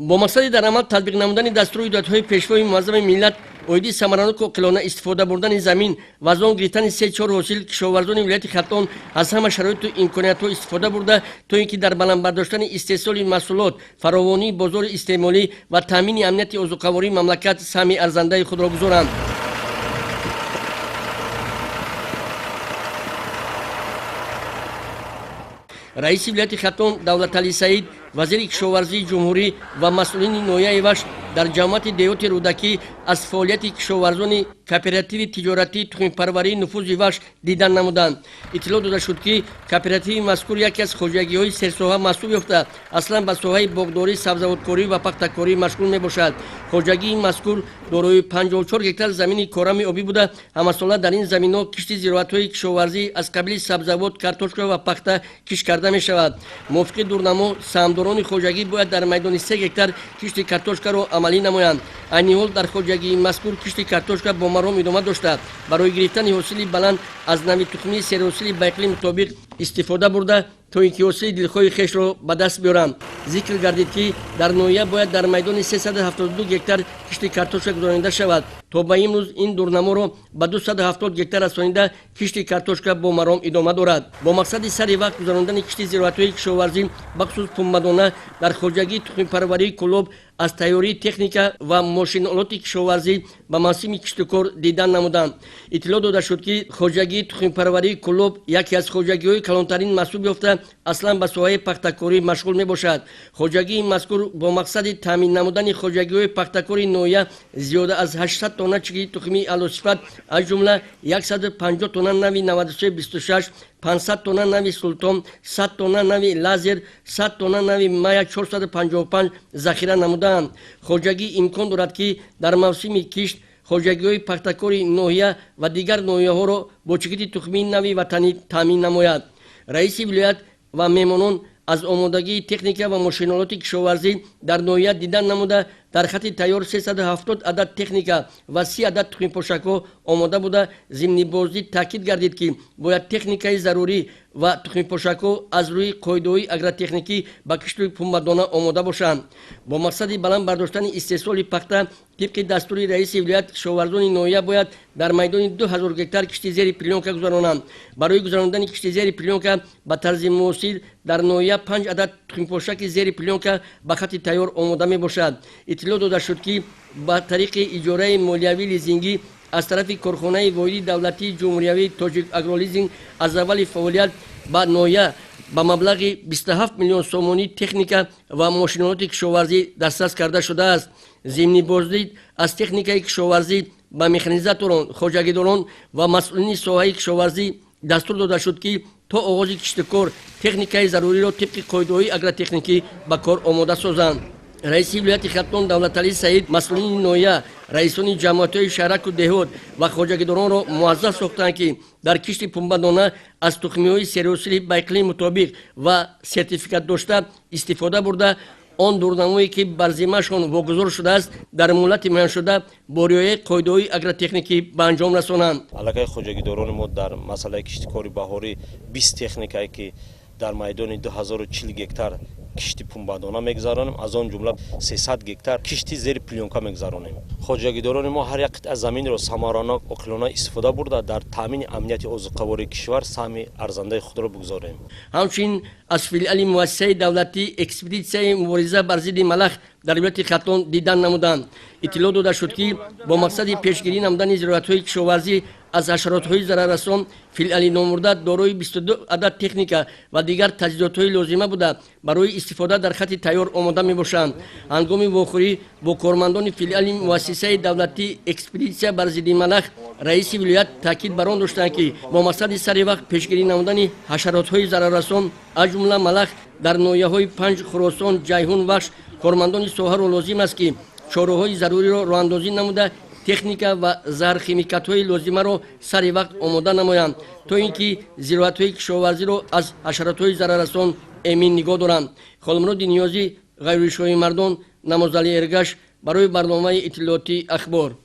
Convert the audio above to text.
با مقصد در عمل تطبیق نمودن دستور و هدایت‌های پیشوای منظم ملت اویدی سمرانه کوکلانه استفاده بردن زمین و از آن گرفتن 3-4 حاصل کشاورزان ولایت خرطوم از همه شرایط و امکانیت‌ها استفاده برده تا اینکه در بلند برداشتن استحصال محصولات فراوانی بازار استعمالی و تامین امنیت عضوقواری مملکت سهم ارزنده خود را گذارند. رئیس ولایت خرطوم دولتعلی سعید، وزیر کشاورزی جمهوری و مسئولین نویه وش در جمعیت دیوت رودکی از فعالیت کشاورزان کوپراتیو تجارتی تخم پروری نفوذ وش دیدن نمودند. اطلاع داده شد که کوپراتیو مذکور یکی از خوجگی‌های سرساحه محسوب یافته اصلا به ساحه باغداری، سبزوارکاری و پختکاری مشغول میباشد. خوجگی مذکور دارای 54 هکتار زمین کارم آبی بوده. همساله در این زمین‌ها کشت زراعت‌های کشاورزی از قبیل سبزوات، کارتوشکا و پخته کشت کرده می‌شود. موافق دورنما سهامداران خوجگی باید در میدان 3 هکتار کشت کارتوشکا را عملی نمایند. این حال در خوجگی مذکور کشت کارتوشکا با مرام ادامه داشته. برای گرفتن حاصل بلند از نوع تخمی سرحاصل با اقلیم مطابق استفاده برده تا اینکه حاصل دلخواه خویش را به دست بیارند. ذکر گردید که در نویه باید در میدان 372 هکتار کشت کارتوشکا گذرانده شود. تا به امروز این دورنما را به 270 هکتار رسانیده کشت کارتوشکا با مرام ادامه دارد. با مقصد سری وقت گذراندن کشت زراعت‌های کشاورزی بخصوص پنبه‌دانه در خوجگی تخم پروری کلوب از تیاری تکنیکا و ماشین آلات کشاورزی به موسم کشتکار دیدن نمودند. اطلاع داده شد که خوجگی تخم پروری کلوب یکی از خوجگی‌های کلانترین محسوب یافته اصلا به ساحه پختکاری مشغول میباشد. خوجگی مذکور با مقصد تامین نمودن خوجگی‌های پختکاری نویه زیاده از 800 تن چگی تخمی اعلی‌صفت از جمله 150 تن نوی 9326 500 تن نوی سلطان، 100 تن نوی لازر، 100 تن نوی مایا 455 ذخیره نمودند. خوجگی امکان دارد که در موسم کشت خوجگی‌های پختکاری نویه و دیگر نویه‌ها را با چگی تخمی نوی وطنی تامین نماید. رئیس ولایت و میمانان از آمادگی تکنیکا و ماشین‌آلات کشاورزی در نویه دیدن نموده در خط تیار 370 عدد تکنیکا و 30 عدد تخم پوشک‌ها آماده بوده. ضمن بازدید تاکید گردید که باید تکنیکای ضروری و تخم پوشک‌ها از روی قاعده‌های اگرتکنیکی با کشت پنبه‌دانه آماده باشند. با مقصد بلند برداشتن استحصال پخته طبق دستور رئیس ولایت کشاورزان نویه باید در میدان 2000 هکتار کشت زیر پلونکا گذرانند. برای گذراندن کشت زیر پلونکا به طرز موثر در نویه 5 عدد تخم پوشک زیر پلونکا به خط تیار آماده می باشد. اطلاع داده شد که با طریق اجاره مالیوی لیزینگی از طرف کارخانه واحدی دولتی جمهوری تاجیک اگرولیزینگ از اول فعالیت با نویه با مبلغ 27 میلیون سومانی تکنیکا و ماشین‌آلات کشاورزی دسترس کرده شده است. ضمن بازدید از تکنیکای کشاورزی با مکانیزاتوران، خوجگیداران و مسئولین ساحه کشاورزی دستور داده شد که تا آغاز کشتکار تکنیکای ضروری را طبق قاعده‌های اگرتکنیکی به کار آماده سازند. رئیس ولایت خرطوم دولتعلی سعید مسئولین نویه، رئیسان جمعیت‌های شهرک و دهات و خوجگیداران را موظف ساختند که در کشت پنبه‌دانه از تخمی‌های سرحاصل با اقلیم مطابق و سرتیفیکات داشته استفاده برده آن دورنمایی که بر ذمه‌شان واگذار شده است در مهلت میان شده با رعایت قاعده‌های اگرتکنیکی به انجام رسانند. علاقه خوجگیداران ما در مسئله کشتکاری بهاری 20 تکنیکایی که در میدان 2040 هکتار کشتی پنبه‌دانه میگذارانیم، از آن جمله 300 هکتار کشتی زیر پلونکا میگذارانیم. خوجگیداران ما هر یک قطعه زمین را ثمرانه اوکلانه استفاده برده در تامین امنیت عضوقواری کشور سهم ارزنده خود را بگذاریم. همچنین از فیلال مؤسسه دولتی اکسپدیسیون مبارزه بر ضد ملخ در ولایت خرطوم دیدن نمودند. اطلاع داده شد که با مقصد پیشگیری نمودن زراعت‌های کشاورزی از حشرات‌های ضرررسان فیلال نامرده دارای 22 عدد تکنیکا و دیگر تجهیزات‌های لازمه بوده برای استفاده در خط تیار آماده میباشند. هنگام واخوری با کارمندان فیلال مؤسسه دولتی اکسپدیسیون بر ضد ملخ رئیس ولایت تاکید بر آن داشتند که با مقصد سری وقت پیشگیری نمودن حشرات‌های ضرررسان از جمله ملخ در نویه‌های 5 خراسان، جیهون، وحش کارمندان ساحه را لازم است که چاره‌های ضروری را راه‌اندازی نموده تکنیکا و زهرخیمیکات‌های لازمه را سری وقت آماده نمایند تا اینکه زراعت‌های کشاورزی را از حشرات‌های ضرررسان امین نگاه دارند. خالمراد نیازی، غیرشاهی مردان، نمازعلی ارگش برای برنامه اطلاعاتی اخبار.